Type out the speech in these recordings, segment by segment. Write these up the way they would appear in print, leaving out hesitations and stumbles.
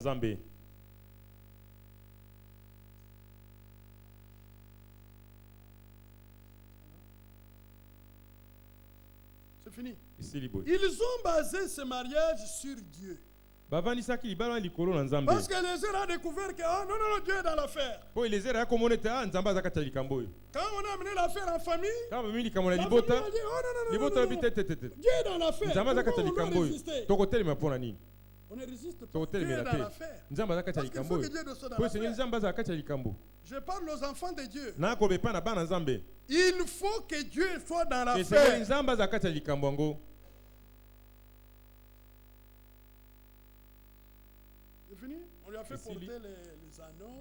Zambé. C'est fini. Ils ont basé ce mariage sur Dieu. Parce que les gens ont découvert que non, Dieu est dans l'affaire. Quand on a amené l'affaire en famille, la famille a dit non, Dieu est dans l'affaire. Pourquoi on doit résister? On ne résiste pas. Dieu est dans l'affaire. Parce qu'il faut que Dieu soit dans l'affaire. Je parle aux enfants de Dieu. Il faut que Dieu soit dans l'affaire. C'est fini? On lui a fait porter les anneaux.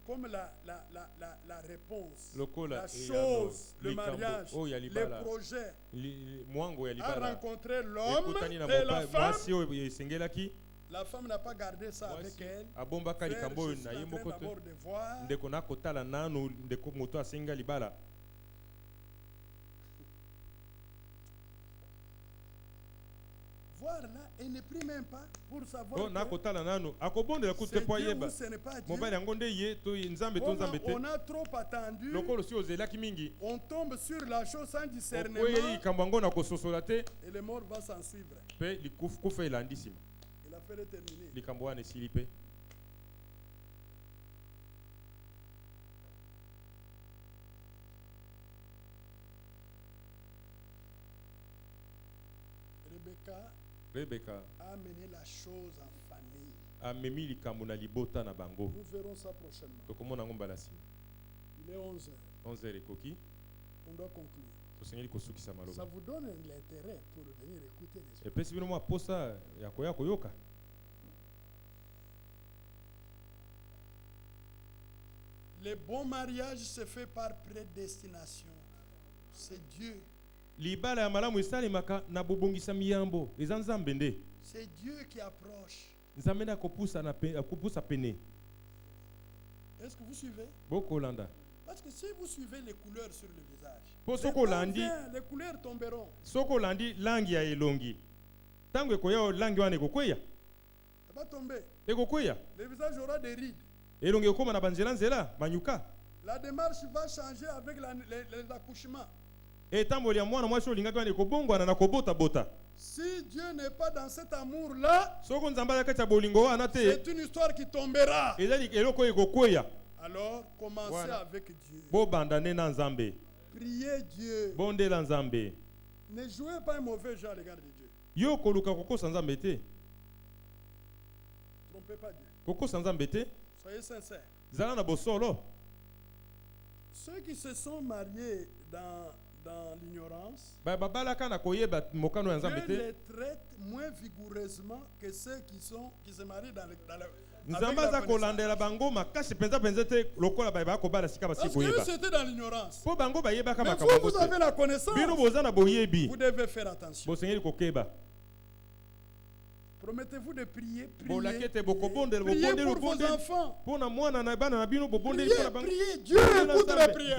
Comme la réponse, la chose, le mariage, le projet, a rencontré l'homme et la femme. La femme n'a pas gardé ça avec elle. Frère, je suis en train d'abord de voir. Voir là, elle ne prie même pas pour savoir que c'est Dieu ou ce n'est pas Dieu. On a trop attendu. On tombe sur la chose sans discernement. Et le mort va s'en suivre. Et l'affaire est terminée. Rebecca a amené la chose en famille. Nous verrons ça prochainement. Il est 11h. On doit conclure. Ça vous donne l'intérêt pour venir écouter les choses. Le bon mariage se fait par prédestination. C'est Dieu. C'est Dieu qui approche. Est-ce que vous suivez? Parce que si vous suivez les couleurs sur le visage, les couleurs tomberont. Ça va tomber. Le visage aura des rides. La démarche va changer avec l'accouchement. Si Dieu n'est pas dans cet amour-là, c'est une histoire qui tombera. Alors, commencez avec Dieu. Priez Dieu. Ne jouez pas un mauvais jeu à l'égard de Dieu. Trompez pas Dieu. Soyez sincères. Ceux qui se sont mariés dans l'ignorance, Dieu les traite moins vigoureusement que ceux qui se marient dans la connaissance. Parce que c'était dans l'ignorance. Mais vous avez la connaissance. Vous devez faire attention. Promettez-vous de prier pour vos enfants. Priez, Dieu écoute la prière.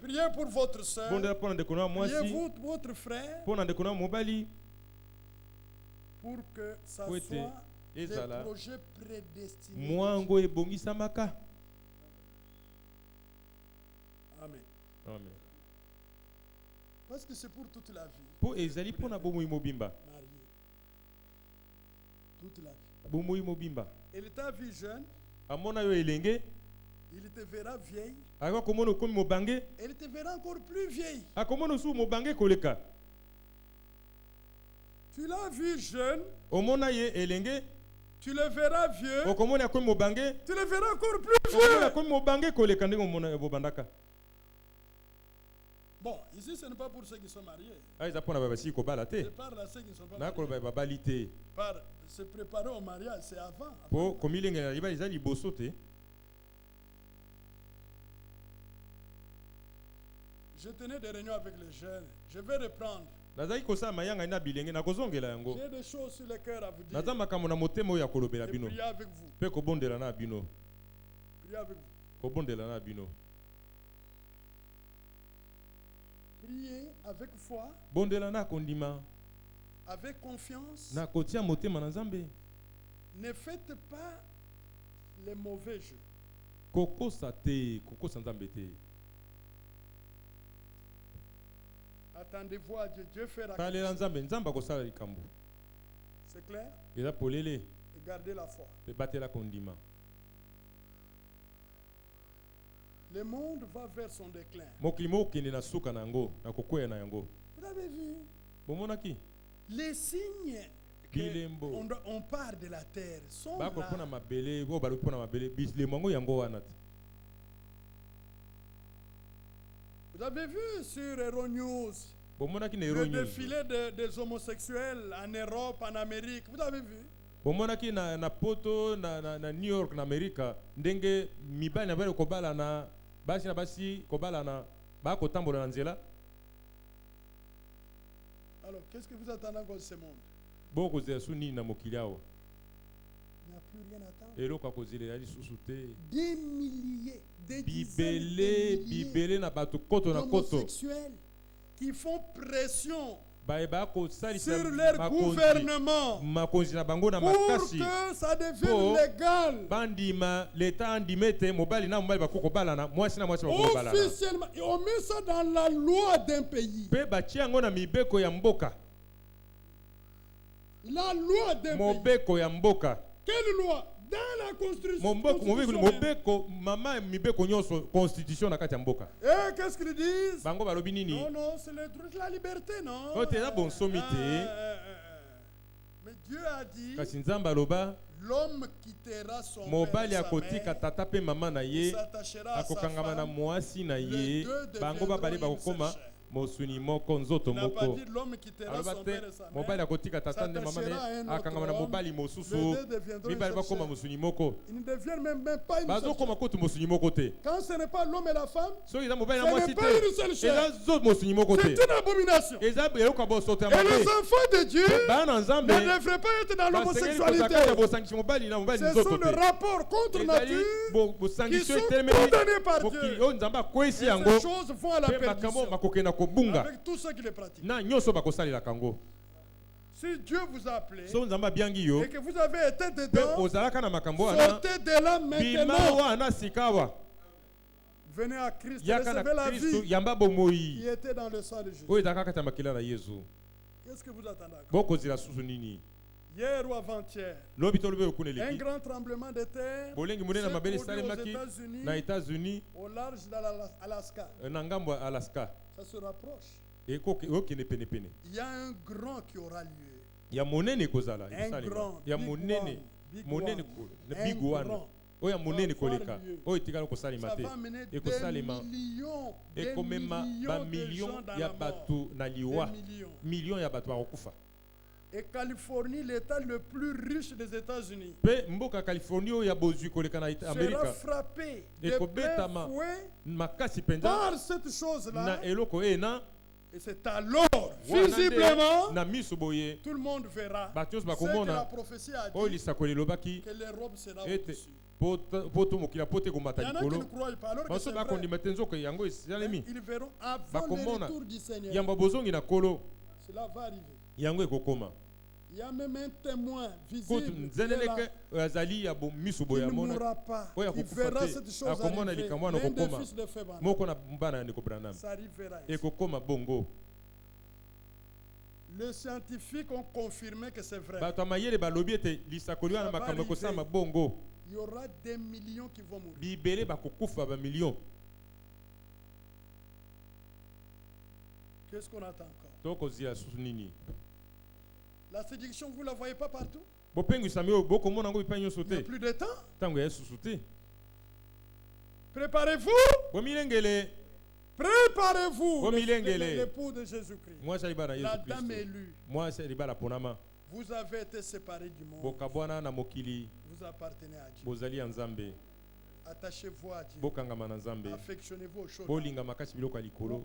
Priez pour votre soeur. Priez votre frère. Pour que ça soit des projets prédestinés. Amen. Parce que c'est pour toute la vie. Toute la vie. Il t'a vu jeune. Il te verra vieille. Il te verra encore plus vieille. Tu l'as vu jeune. Tu le verras vieux. Tu le verras encore plus vieux. Bon, ici ce n'est pas pour ceux qui sont mariés. Je parle à ceux qui ne sont pas mariés. Se préparer au mariage, c'est avant. Je tenais des réunions avec les jeunes. Je vais reprendre. J'ai des choses sur le cœur à vous dire. Et prier avec vous. Prier avec vous. Priez avec foi. avec confiance. Ne faites pas les mauvais jeux. Attendez-vous à Dieu. Dieu fera quelque chose. C'est clair? Et gardez la foi. Le monde va vers son déclin. Vous avez vu? Les signes on part de la terre sont là. Vous avez vu sur Euronews le défilé des homosexuels en Europe, en Amérique. Vous avez vu? na poto na New York na Amerika ndenge mibali na bale kobala na basi kobala na ba ko tambola na nzela. Alors qu'est-ce que vous attendez encore de ce monde? Boko zesuni na mokili awo. Il n'y a plus rien à attendre. Eloko akozile yali susute. Des milliers, des bibele na bato koto na koto. Homosexuels qui font pression sur leur gouvernement pour que ça devienne légal. Officiellement, on met ça dans la loi d'un pays. La loi d'un pays. Quelle loi? Dans la constitution. Et qu'est-ce qu'ils disent? Non, c'est le droit de la liberté, non? Mais Dieu a dit, l'homme quittera son père et sa mère, il s'attachera à sa femme, les deux deviendront une seule chair. Mosuni moko nzoto moko alobate mobali akotika tata nde mama ne akanga na mobali mosusu mibali bakoma mosuni moko bazokoma kotu mosuni moko te quand ce n'est pas l'homme et la femme soki eza mobali na mwasi te eza zo mosuni moko te c'est une abomination eza eloko bosoto ya mabe et les enfants de Dieu bana nzambe ne devraient pas être dans l'homosexualité ce sont des rapports contre nature qui sont condamnés par Dieu et ces choses vont à la perdition avec tous ceux qui les pratiquent. Si Dieu vous a appelé et que vous avez été dedans, sortez de là maintenant. Venez à Christ et recevez la vie qui était dans le sang de Jésus. Qu'est-ce que vous attendez encore? Hier ou avant-hier, un grand tremblement de terre aux États-Unis, au large de l'Alaska. Ça se rapproche. Il y a un grand qui aura lieu. Un grand, big one. Ça va amener des millions de gens. Et Californie, l'état le plus riche des États-Unis, sera frappé de plein fouet par cette chose-là. Et c'est alors, visiblement, tout le monde verra ce que la prophétie a dit, que les robes seront au-dessus. Il y en a qui ne croient pas, alors que c'est vrai. Ils verront avant le retour du Seigneur. Cela va arriver. Il y a même un témoin visible qui ne mourra pas. Il verra cette chose arriver. L'un des fils de Fébana. Ça arrivera ici. Les scientifiques ont confirmé que c'est vrai. Il y aura des millions qui vont mourir. Qu'est-ce qu'on attend encore? La séduction, vous ne la voyez pas partout? Il n'y a plus de temps. Préparez-vous. Préparez-vous. L'époux de Jésus-Christ. La dame élue. Vous avez été séparés du monde. Vous appartenez à Dieu. Attachez-vous à Dieu. Affectionnez-vous aux choses.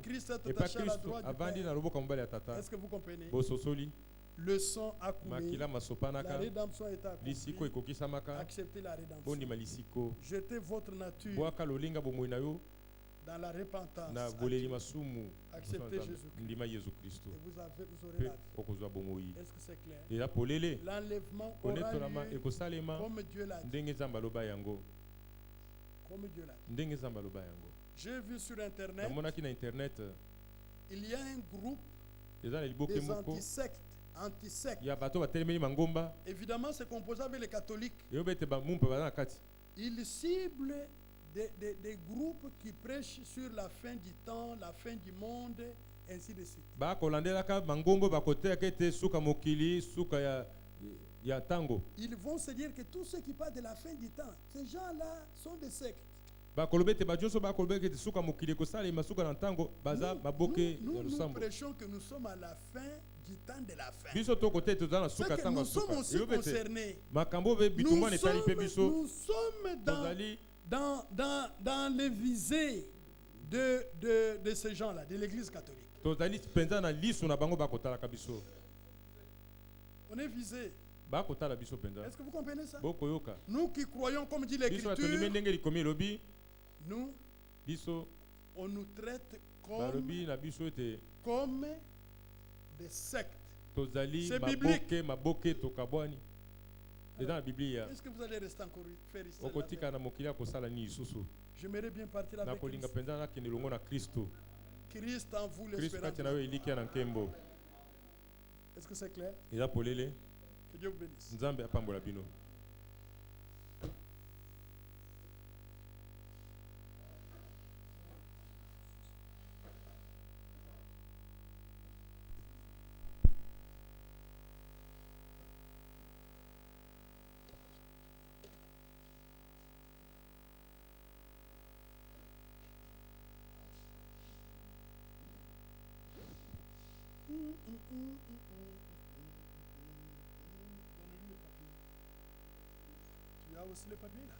Christ est attaché à la droite du Père. Est-ce que vous comprenez? Le sang a coulé. La rédemption est accomplie. Acceptez la rédemption. Jetez votre nature dans la repentance, acceptez Jésus-Christ. Et vous aurez la vie. Est-ce que c'est clair? L'enlèvement aura lieu comme Dieu l'a dit. Comme Dieu l'a dit. J'ai vu sur Internet, il y a un groupe des antisectes. Évidemment, c'est composé avec les catholiques. Ils ciblent des groupes qui prêchent sur la fin du temps, la fin du monde, ainsi de suite. Ils vont se dire que tous ceux qui parlent de la fin du temps, ces gens-là sont des sectes. Nous prêchons que nous sommes à la fin du temps de la fin. C'est que nous sommes aussi concernés. Nous sommes dans les visées de ces gens-là, de l'Église catholique. On est visés. Est-ce que vous comprenez ça? Nous qui croyons, comme dit l'Écriture, nous, on nous traite comme des sectes. C'est biblique. Est-ce que vous allez rester encore faire ici? J'aimerais bien partir avec Christ. Christ en vous l'espérance. Est-ce que c'est clair? Que Dieu vous bénisse. Donnez-lui le papier. Tu as aussi le papier là?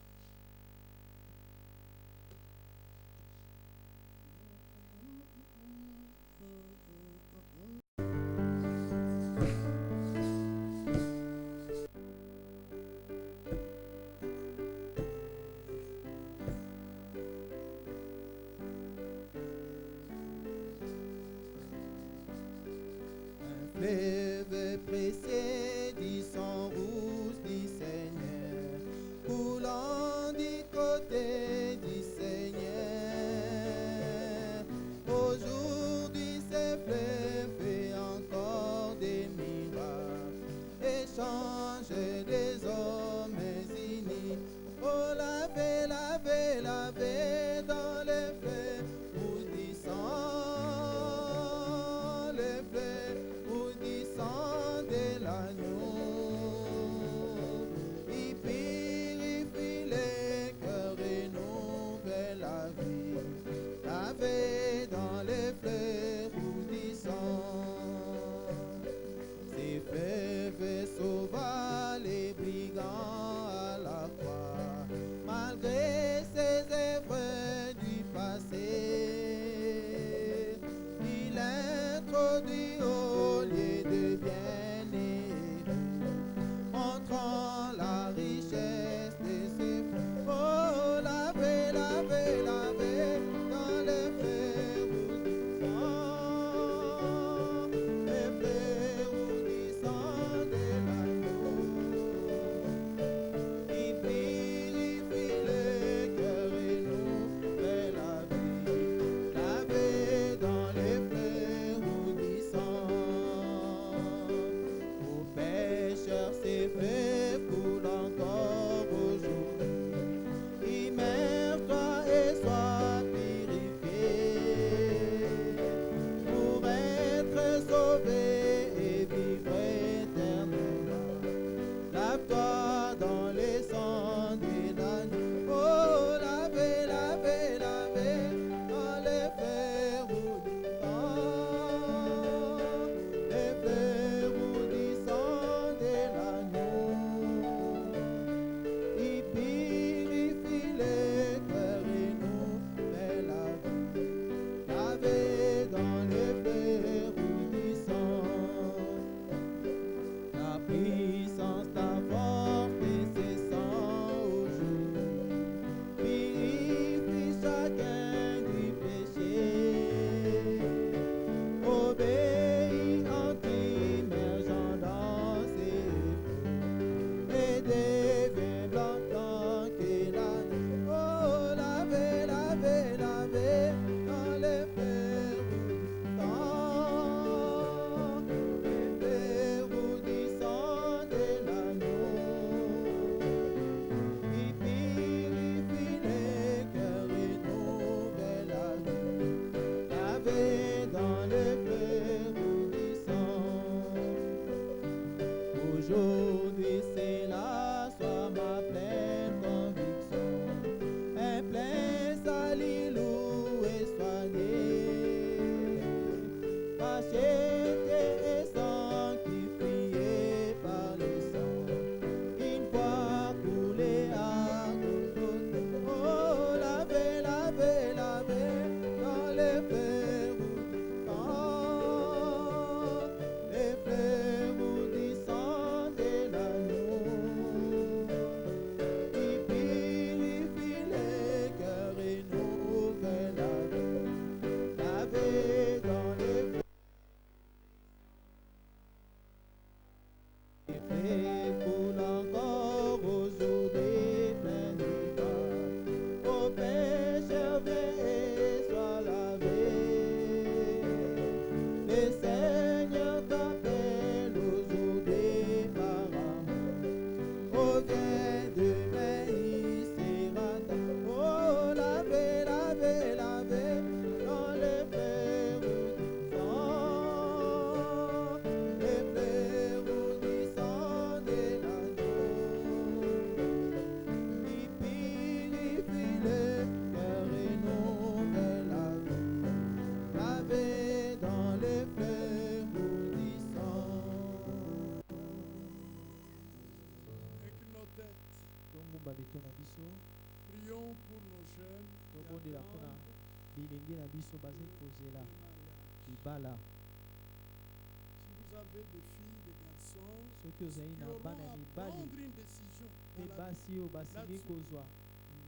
Fleuve pressé du sang rouge du Seigneur, coulant du côté du Seigneur. Aujourd'hui, ce fleuve fait encore des miracles, échange des hommes unis. Oh, lavez, lavez, lavez dans le fleuve rouge du sang. Sauva les oui, c'est là, soit ma pleine conviction. Un plein sali loué soigné, racheté et sanctifié par le sang, une fois coulé à Golgotha. Oh, lavé, lavé, lavé dans les fleurs du sang, les fleurs du sang de l'agneau, qui purifie les cœurs et nouvelle la vie, lavé dans les fleurs. Et coule encore aujourd'hui plein de grâce. Ô pécheur, viens et sois lavé. Le Seigneur t'appelle aujourd'hui par amour. Oh, viens demain, il sera temps. Oh, lavé, lavé, lavé dans les fleurs du sang, les fleurs du sang de l'agneau, qui purifie le cœur et nouvelle la vie, lavé dans les fleurs du sang. Avec nos têtes, Tongomba beto na biso, prions pour nos jeunes qui tobondela mpona attendent bilenge na biso bazali kozela le mariage. libala. Si vous avez des filles, des garçons Soki ozali qui na auront bana ya à mibali prendre une décision mpe dans la vie, basi oyo basingi là-dessus. kozwa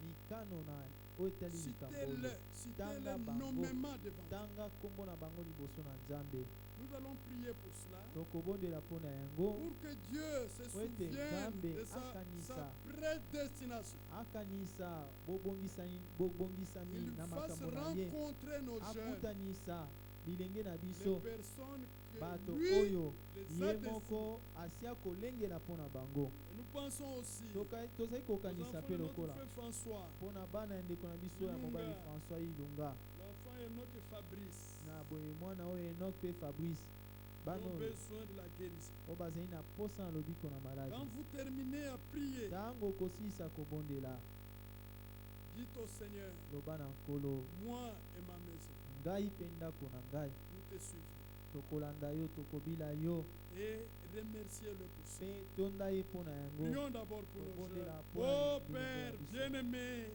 mikano na oyo etali likambo oyo, citez-les tanga bango, nommément devant vous. tanga nkombo na bango liboso na Nzambe. Nous allons prier pour cela, Tokobondela mpo na yango pour que Dieu se po ete souvienne Nzambe de sa akanisa prédestination. akanisa bobongisami Il na fasse makambo na ye, rencontrer nos jeunes, akutanisa bilenge na les biso personnes bato que lui oyo les ye a moko asia kolengela mpo na bango. Et nous pensons aussi Tozali aux kokanisa enfants mpe de notre lokola frère François, mpo na bana ya ndeko na biso ya mobali Ilunga. François Ilunga l'enfant Enoch et Fabrice, na boye mwana oyo Enoch mpe Fabrice, qui bana ont oyo besoin de la guérison. oyo bazali na posa na lobiko na maladi. Quand vous terminez à prier, Ntango kosilisa kobondela, dites au Seigneur, loba na nkolo, moi et ma maison, ngai mpe ndako na ngai nous te suivrons. tokolanda yo, tokobila yo, Et remerciez-le pour ça. mpe tonda ye mpo na yango. Prions d'abord pour nos Tobondela jeunes. mpo na Oh bilenge Père na biso. bien-aimé,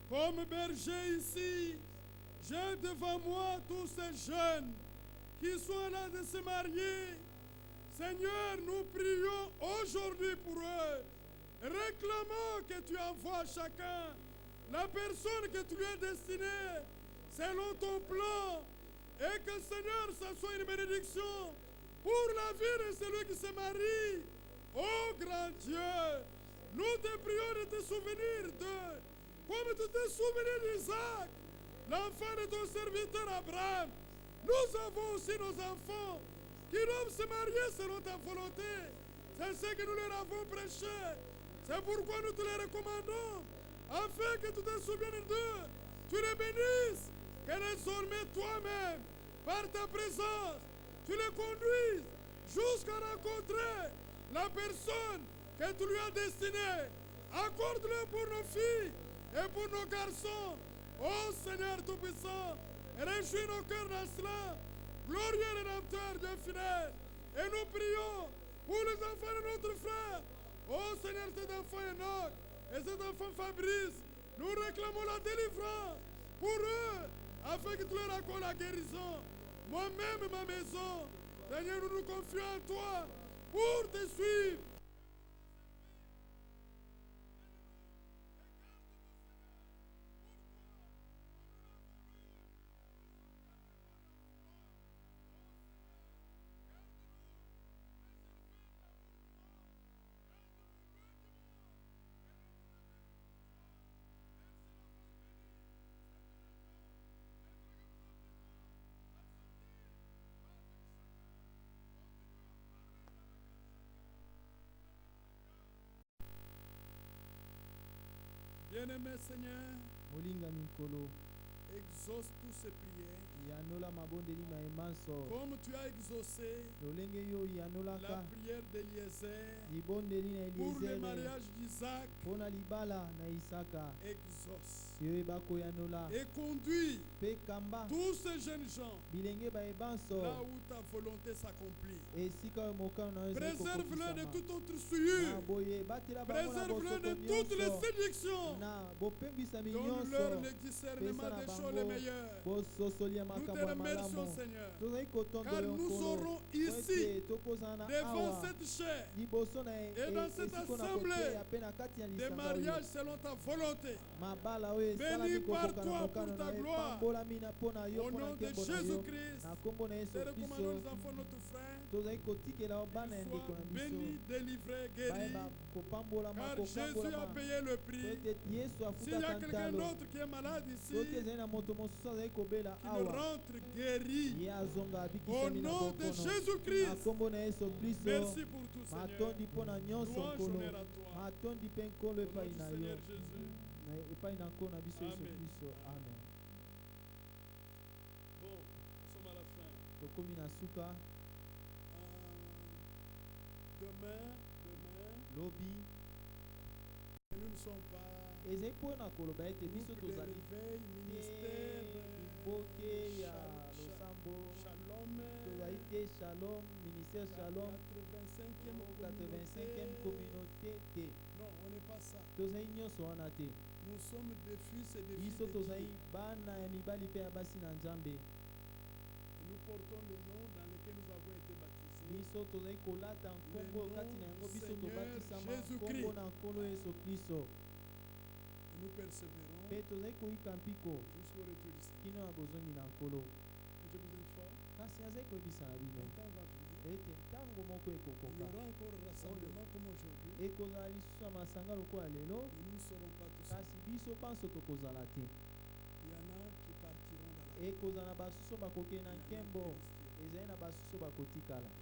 comme berger ici, j'ai devant moi tous ces jeunes qui sont là de se marier. Seigneur, nous prions aujourd'hui pour eux. Réclamons que tu envoies chacun la personne que tu lui as destinée selon ton plan. Et que Seigneur, ça soit une bénédiction pour la vie de celui qui se marie. Oh grand Dieu, nous te prions de te souvenir d'eux, comme tu te souvenais d'Isaac, l'enfant de ton serviteur Abraham. Nous avons aussi nos enfants qui doivent se marier selon ta volonté. C'est ce que nous leur avons prêché. C'est pourquoi nous te les recommandons, afin que tu te souviennes d'eux, tu les bénisses, que désormais toi-même, par ta présence, tu les conduises jusqu'à rencontrer la personne que tu lui as destinée. Accorde-le pour nos filles et pour nos garçons. Ô Seigneur Tout-Puissant, réjouis nos cœurs dans cela. Glorieux Rédempteur, Dieu fidèle. Et nous prions pour les enfants de notre frère. Ô Seigneur, cet enfant Enoch et cet enfant Fabrice, nous réclamons la délivrance pour eux, afin que tu leur accordes la guérison. Moi-même et ma maison, Seigneur, nous nous confions en toi pour te suivre. Bien-aimé Seigneur, Molinga Mikolo, exauce toutes ces prières. Comme tu as exaucé la prière d'Eliezer pour le mariage d'Isaac, exauce et conduis tous ces jeunes gens là où ta volonté s'accomplit. Préserve-le de toute autre souillure. Préserve-le de toutes les séductions. Donne-leur le discernement des choses les meilleures. Nous te remercions, Seigneur, car nous serons ici devant cette chair et dans cette assemblée des mariages selon ta volonté. Bénis par toi pour ta gloire. Au nom de Jésus-Christ, te recommandons nos enfants, notre frère, béni, délivré, guéri, car Jésus a payé le prix. S'il y a quelqu'un d'autre qui est malade ici, qu'il rentre guéri au nom de Jésus-Christ. Merci pour tout, Seigneur. Louange, honneur à toi. Au nom du Seigneur Jésus. Amen. Bon, nous sommes à la fin. Demain, nous ne sommes pas groupe de réveil, ministère, Shalom, ministère Shalom, 85e communauté. Non, on n'est pas ça. Nous sommes des fils et des filles de Dieu. Nous portons le nom dans lequel nous avons été baptisés. Le nom du Seigneur Jésus-Christ. Nous persévérons jusqu'au retour du Seigneur. Et je vous informe, le temps va venir. Il y aura encore un rassemblement comme aujourd'hui. Et nous ne serons pas tous seuls. Il y en a qui partiront dans la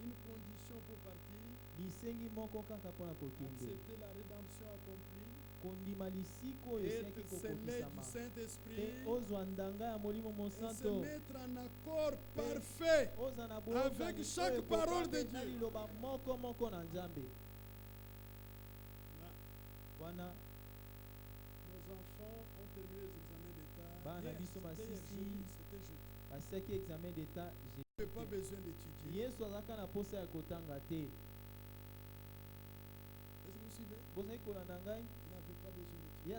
une condition pour partir, accepter la rédemption accomplie, être scellé du Saint-Esprit et se mettre en accord parfait avec chaque parole de Dieu. Nos enfants ont terminé les examens d'État. C'était jeudi. Je n'ai pas besoin d'étudier. Est-ce que vous suivez? Il n'avait pas besoin d'étudier.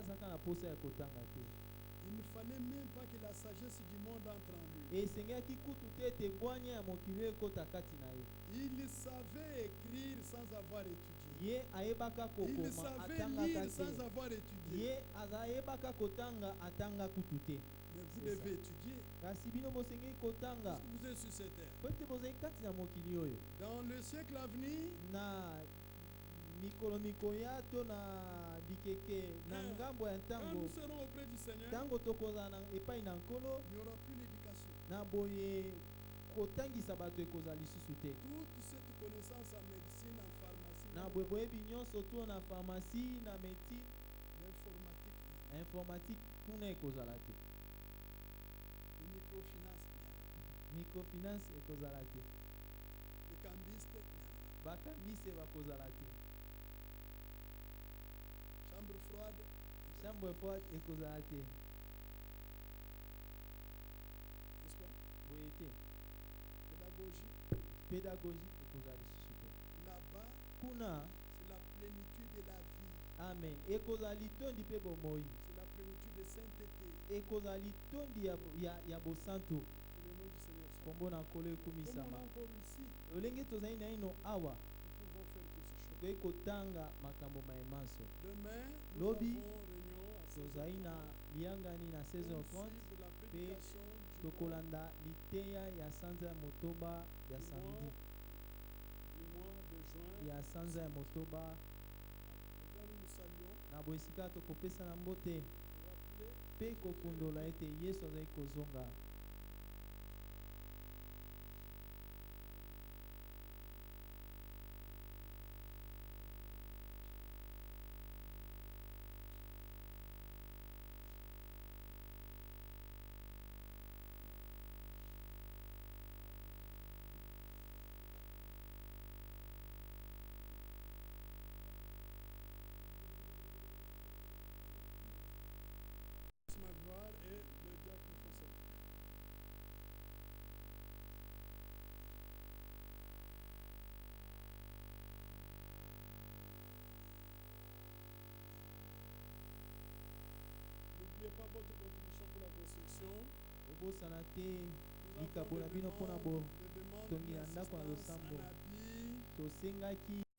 Il ne fallait même pas que la sagesse du monde entre en lui. Il savait écrire sans avoir étudié. Il savait lire sans avoir étudié. Mais vous devez étudier. Parce que vous êtes sur cette terre. Dans le siècle à venir, quand nous serons auprès du Seigneur, il n'y aura plus d'éducation. Toute cette connaissance en médecine, en pharmacie, l'informatique, microfinance, le cambiste, chambre froide, n'est-ce pas? Pédagogie, là-bas, c'est la plénitude de la vie. Amen. C'est la plénitude de sainteté. Le nom du Seigneur. Comme on a encore ici, nous pouvons faire toutes ces choses. Demain, nous avons réunion à 16h30 pour la prédication du mois de juin. Nous saluons. n'oubliez pas votre contribution pour la construction. Nous avons des demandes, des demandes d'assistance, un habit.